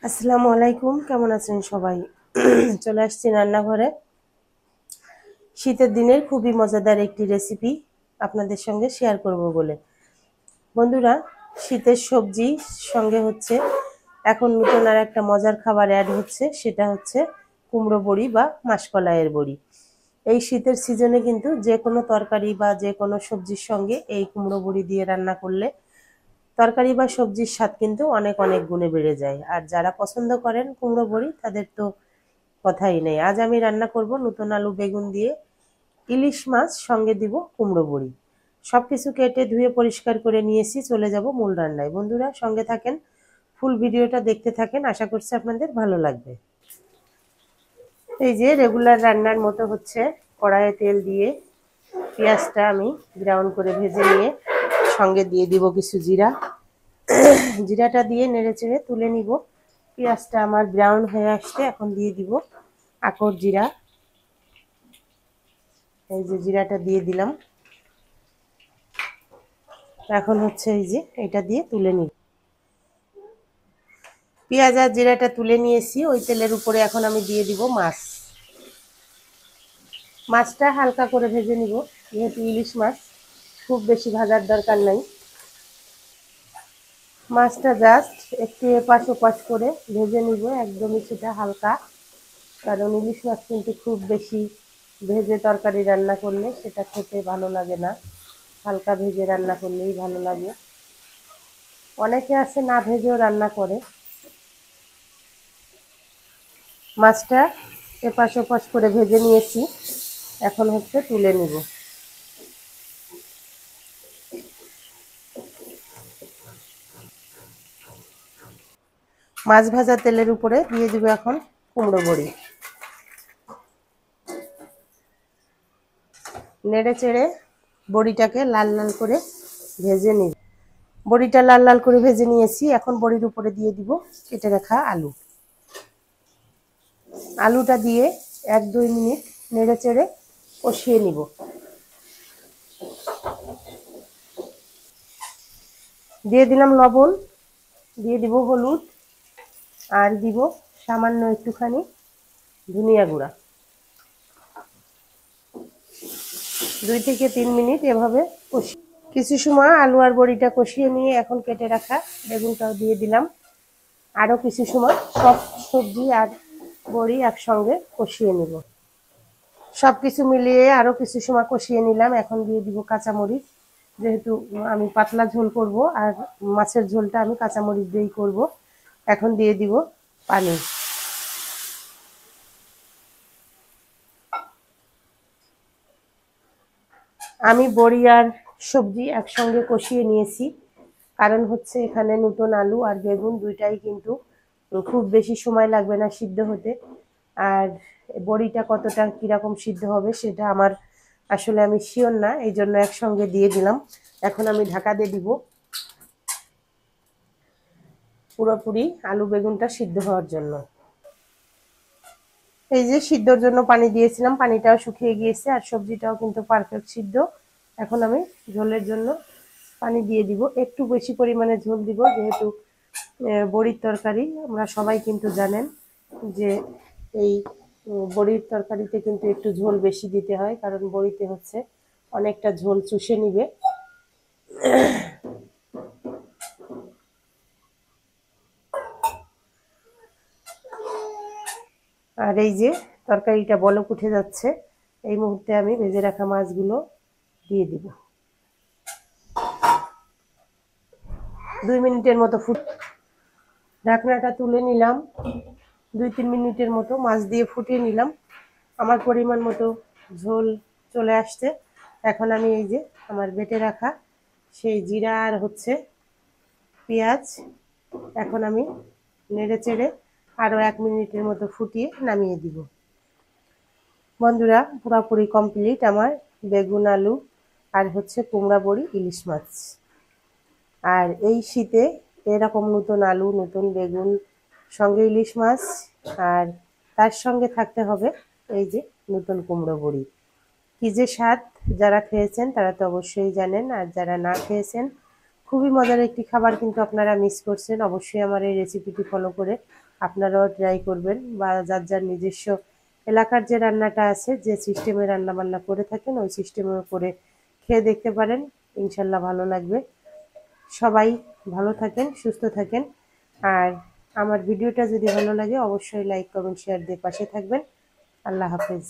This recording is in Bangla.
আসসালামু আলাইকুম, কেমন আছেন সবাই? চলে আসছি রান্নাঘরে। শীতের দিনের খুবই মজাদার একটি রেসিপি আপনাদের সঙ্গে শেয়ার করব বলে। বন্ধুরা, শীতের সবজি সঙ্গে হচ্ছে এখন নতুন আর একটা মজার খাবার অ্যাড হচ্ছে, সেটা হচ্ছে কুমড়ো বড়ি বা মাসকলাইয়ের বড়ি। এই শীতের সিজনে কিন্তু যে কোনো তরকারি বা যে কোনো সবজির সঙ্গে এই কুমড়ো বড়ি দিয়ে রান্না করলে তরকারি বা সবজির স্বাদ কিন্তু অনেক অনেক গুণে বেড়ে যায়। আর যারা পছন্দ করেন কুমড়ো বড়ি তাদের তো কথাই নেই। আজ আমি রান্না করব নতুন আলু বেগুন দিয়ে ইলিশ মাছ, সঙ্গে দিব কুমড়ো বড়ি। সবকিছু কেটে ধুয়ে পরিষ্কার করে নিয়েছি, চলে যাব মূল রান্নায়। বন্ধুরা সঙ্গে থাকেন, ফুল ভিডিওটা দেখতে থাকেন, আশা করছি আপনাদের ভালো লাগবে। এই যে রেগুলার রান্নার মতো হচ্ছে কড়াইয়ে তেল দিয়ে পেঁয়াজটা আমি ব্রাউন করে ভেজে নিয়ে সঙ্গে দিয়ে দিব কিছু জিরা। জিরাটা দিয়ে নেড়ে চেড়ে তুলে নিব। পেঁয়াজটা আমার ব্রাউন হয়ে আসছে, এখন দিয়ে দিব আকর জিরা। এই যে জিরাটা দিয়ে দিলাম, এখন হচ্ছে এই যে এটা দিয়ে তুলে নিব। পেঁয়াজ আর জিরাটা তুলে নিয়েছি, ওই তেলের উপরে এখন আমি দিয়ে দিব মাছ। মাছটা হালকা করে ভেজে নিব, যেহেতু ইলিশ মাছ খুব বেশি ভাজার দরকার নাই। মাছটা জাস্ট একটু এপাশ ওপাশ করে ভেজে নিব, একদমই সেটা হালকা, কারণ ইলিশ মাছ কিন্তু খুব বেশি ভেজে তরকারি রান্না করলে সেটা খেতে ভালো লাগে না। হালকা ভেজে রান্না করলেই ভালো লাগে। অনেকে আছে না ভেজেও রান্না করে। মাছটা এপাশ ওপাশ করে ভেজে নিয়েছি, এখন হচ্ছে তুলে নিব। মাছ ভাজা তেলের উপরে দিয়ে দিব এখন কুমড়ো বড়ি। নেড়ে চেড়ে বড়িটাকে লাল লাল করে ভেজে নিব। বড়িটা লাল লাল করে ভেজে নিয়েছি, এখন বড়ির উপরে দিয়ে দিব কেটে রাখা আলু। আলুটা দিয়ে 1-2 মিনিট নেড়ে চেড়ে কষিয়ে নিব। দিয়ে দিলাম লবণ, দিয়ে দিব হলুদ, আর দিব সামান্য একটুখানি ধনিয়া গুঁড়া। 2 থেকে 3 মিনিট এভাবে কষিয়ে কিছু সময় আলু আর বড়িটা কষিয়ে নিয়ে এখন কেটে রাখা বেগুনটাও দিয়ে দিলাম। আরও কিছু সময় সব সবজি আর বড়ি একসঙ্গে কষিয়ে নিব। সব কিছু মিলিয়ে আরও কিছু সময় কষিয়ে নিলাম। এখন দিয়ে দিব কাঁচামরিচ, যেহেতু আমি পাতলা ঝোল করব আর মাছের ঝোলটা আমি কাঁচামরিচ দিয়েই করব। এখন দিয়ে দিব পানি। আমি বড়ি আর সবজি একসঙ্গে কষিয়ে নিয়েছি, কারণ হচ্ছে এখানে নতুন আলু আর বেগুন দুইটাই কিন্তু খুব বেশি সময় লাগবে না সিদ্ধ হতে। আর বড়িটা কতটা কীরকম সিদ্ধ হবে সেটা আমার আসলে আমি শিওর না, এই জন্য একসঙ্গে দিয়ে দিলাম। এখন আমি ঢাকা দিয়ে দিব পুরোপুরি আলু বেগুনটা সিদ্ধ হওয়ার জন্য। এই যে সিদ্ধর জন্য পানি দিয়েছিলাম, পানিটাও শুকিয়ে গিয়েছে আর সবজিটাও কিন্তু পারফেক্ট সিদ্ধ। এখন আমি ঝোলের জন্য পানি দিয়ে দিব, একটু বেশি পরিমাণে ঝোল দিব, যেহেতু বড়ির তরকারি আমরা সবাই কিন্তু জানেন যে এই বড়ির তরকারিতে কিন্তু একটু ঝোল বেশি দিতে হয়, কারণ বড়িতে হচ্ছে অনেকটা ঝোল চুষে নিবে। আর এই যে তরকারিটা বলক উঠে যাচ্ছে, এই মুহূর্তে আমি ভেজে রাখা মাছগুলো দিয়ে দিব। 2 মিনিটের মতো ঢাকনাটা তুলে নিলাম। 2-3 মিনিটের মতো মাছ দিয়ে ফুটিয়ে নিলাম। আমার পরিমাণ মতো ঝোল চলে আসছে। এখন আমি এই যে আমার বেটে রাখা সেই জিরা আর হচ্ছে পেঁয়াজ, এখন আমি নেড়ে চেড়ে আরও 1 মিনিটের মতো ফুটিয়ে নামিয়ে দিব। বন্ধুরা পুরোপুরি কমপ্লিট আমার বেগুন আলু আর হচ্ছে কুমড়া বড়ি ইলিশ মাছ। আর এই শীতে এরকম নতুন আলু নতুন বেগুন সঙ্গে ইলিশ মাছ, আর তার সঙ্গে থাকতে হবে এই যে নতুন কুমড়ো বড়ি। কী যে স্বাদ! যারা খেয়েছেন তারা তো অবশ্যই জানেন, আর যারা না খেয়েছেন খুবই মজার একটি খাবার কিন্তু আপনারা মিস করছেন। অবশ্যই আমার এই রেসিপিটি ফলো করে আপনারাও ট্রাই করবেন, বা যার যার নিজস্ব এলাকার যে রান্নাটা আছে, যে সিস্টেমে রান্না বান্না করে থাকেন ওই সিস্টেমে করে খেয়ে দেখতে পারেন, ইনশাল্লাহ ভালো লাগবে। সবাই ভালো থাকেন, সুস্থ থাকেন। আর আমার ভিডিওটা যদি ভালো লাগে অবশ্যই লাইক কমেন্ট শেয়ার দিয়ে পাশে থাকবেন। আল্লাহ হাফেজ।